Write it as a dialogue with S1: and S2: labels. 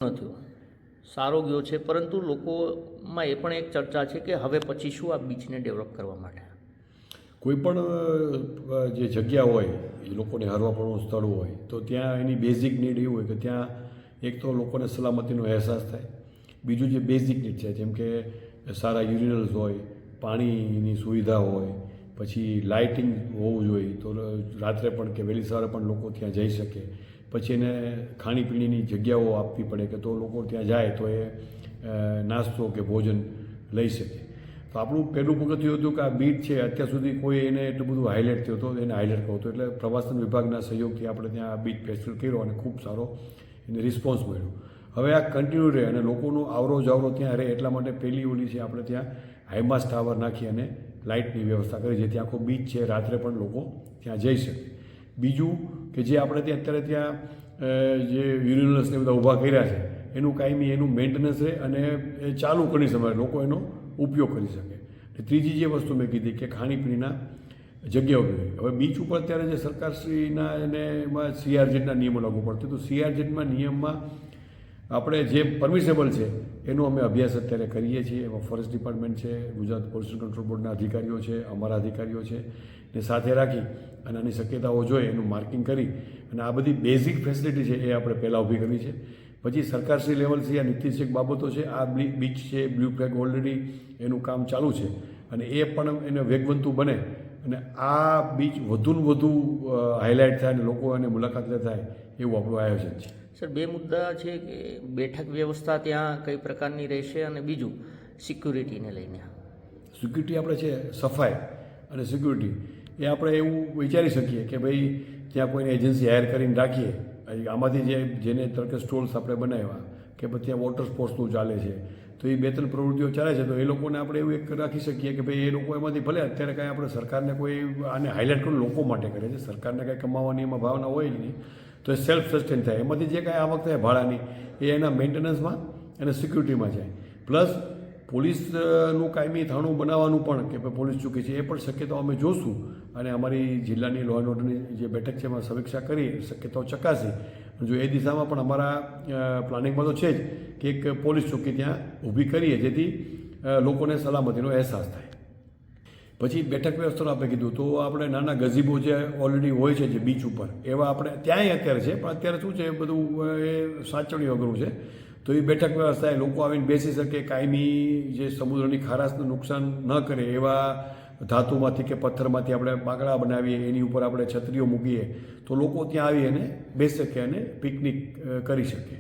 S1: થયો સારો ગયો છે, પરંતુ લોકોમાં એ પણ એક ચર્ચા છે કે હવે પછી શું આ બીચને ડેવલપ કરવા માટે
S2: કોઈ પણ જે જગ્યા હોય એ લોકોને હરવા ફરવાનું સ્થળ હોય તો ત્યાં એની બેઝિક નીડ એવું હોય કે ત્યાં એક તો લોકોને સલામતીનો અહેસાસ થાય, બીજું જે બેઝિક નીડ છે જેમ કે સારા યુરિનલ્સ હોય, પાણીની સુવિધા હોય, પછી લાઇટિંગ હોવું જોઈએ તો રાત્રે પણ કે વહેલી સવારે પણ લોકો ત્યાં જઈ શકે, પછી એને ખાણીપીણીની જગ્યાઓ આપવી પડે કે તો લોકો ત્યાં જાય તો એ નાસ્તો કે ભોજન લઈ શકે. તો આપણું પહેલું પગથિયું હતું કે આ બીચ છે અત્યાર સુધી કોઈ એને એટલું બધું હાઇલાઇટ થયો હતો, એને હાઇલાઇટ કરવો હતો, એટલે પ્રવાસન વિભાગના સહયોગથી આપણે ત્યાં આ બીચ ફેસ્ટિવલ કર્યો અને ખૂબ સારો એને રિસ્પોન્સ મળ્યો. હવે આ કન્ટિન્યુ રહે અને લોકોનો આવરો જાવરો ત્યાં રહે એટલા માટે પહેલી ઓલી છે આપણે ત્યાં હાઈમાસ્ટ ટાવર નાખી અને લાઇટની વ્યવસ્થા કરી જેથી આખો બીચ છે રાત્રે પણ લોકો ત્યાં જઈ શકે. બીજું કે જે આપણે ત્યાં અત્યારે ત્યાં જે યુરિનલ્સને બધા ઊભા કર્યા છે એનું કાયમી એનું મેન્ટેનન્સ રહે અને એ ચાલુ કરી સમય લોકો એનો ઉપયોગ કરી શકે. ત્રીજી જે વસ્તુ મેં કીધી કે ખાણીપીણીના જગ્યાઓ બી. હવે બીચ ઉપર અત્યારે જે સરકારશ્રીના એને એમાં CRZ નિયમો લાગુ પડતો તો CRZ નિયમમાં આપણે જે પરમિશેબલ છે એનો અમે અભ્યાસ અત્યારે કરીએ છીએ. એમાં ફોરેસ્ટ ડિપાર્ટમેન્ટ છે, ગુજરાત પોલ્યુશન કંટ્રોલ બોર્ડના અધિકારીઓ છે, અમારા અધિકારીઓ છે ને સાથે રાખી અને આની શક્યતાઓ જોઈ એનું માર્કિંગ કરી અને આ બધી બેઝિક ફેસિલિટી છે એ આપણે પહેલાં ઊભી કરવી છે. પછી સરકારશ્રી લેવલથી આ નીતિશક બાબતો છે, આ બીચ છે, બ્લુ ફ્લેગ ઓલરેડી એનું કામ ચાલુ છે અને એ પણ એને વેગવંતું બને અને આ બીચ વધુને વધુ હાઇલાઇટ થાય અને લોકો એને મુલાકાત લે થાય એવું આપણું આયોજન છે.
S1: સર, બે મુદ્દા છે કે બેઠક વ્યવસ્થા ત્યાં કઈ પ્રકારની રહેશે અને બીજું સિક્યુરિટીને લઈને.
S2: સિક્યુરિટી આપણે છે સફાઈ અને સિક્યુરિટી એ આપણે એવું વિચારી શકીએ કે ભાઈ ત્યાં કોઈને એજન્સી હાયર કરીને રાખીએ. આમાંથી જેને તરકે સ્ટોલ્સ આપણે બનાવ્યા કે પછી ત્યાં વોટર સ્પોર્ટ્સનું ચાલે છે તો એ 2-3 પ્રવૃત્તિઓ ચાલે છે તો એ લોકોને આપણે એવું એક રાખી શકીએ કે ભાઈ એ લોકો એમાંથી ભલે અત્યારે કાંઈ આપણે સરકારને કોઈ આને હાઇલાઇટ કરીને લોકો માટે કરે છે, સરકારને કાંઈ કમાવાની એમાં ભાવના હોય જ નહીં, તો એ સેલ્ફ સસ્ટેન થાય. એમાંથી જે કાંઈ આવક થાય ભાડાની એ એના મેન્ટેનન્સમાં અને સિક્યુરિટીમાં જાય. પ્લસ પોલીસનું કાયમી થાણું બનાવવાનું પણ કે ભાઈ પોલીસ ચૂકી છે એ પણ શક્યતાઓ અમે જોશું અને અમારી જિલ્લાની લો એન્ડ ઓર્ડરની જે બેઠક છે એમાં સમીક્ષા કરી શક્યતાઓ ચકાસી. જો એ દિશામાં પણ અમારા પ્લાનિંગમાં તો છે જ કે એક પોલીસ ચોકી ત્યાં ઊભી કરીએ જેથી લોકોને સલામતીનો અહેસાસ થાય. પછી બેઠક વ્યવસ્થાનું આપણે કીધું તો આપણે નાના ગઝીબો જે ઓલરેડી હોય છે જે બીચ ઉપર એવા આપણે ત્યાંય અત્યારે છે, પણ અત્યારે શું છે એ બધું એ સાચવણી અઘરું છે. તો એ બેઠક વ્યવસ્થા લોકો આવીને બેસી શકે, કાયમી જે સમુદ્રની ખારાશને નુકસાન ન કરે એવા ધાતુમાંથી કે પથ્થરમાંથી આપણે બાંકડા બનાવીએ, એની ઉપર આપણે છત્રીઓ મૂકીએ તો લોકો ત્યાં આવી અને બેસી શકે અને પિકનિક કરી શકે.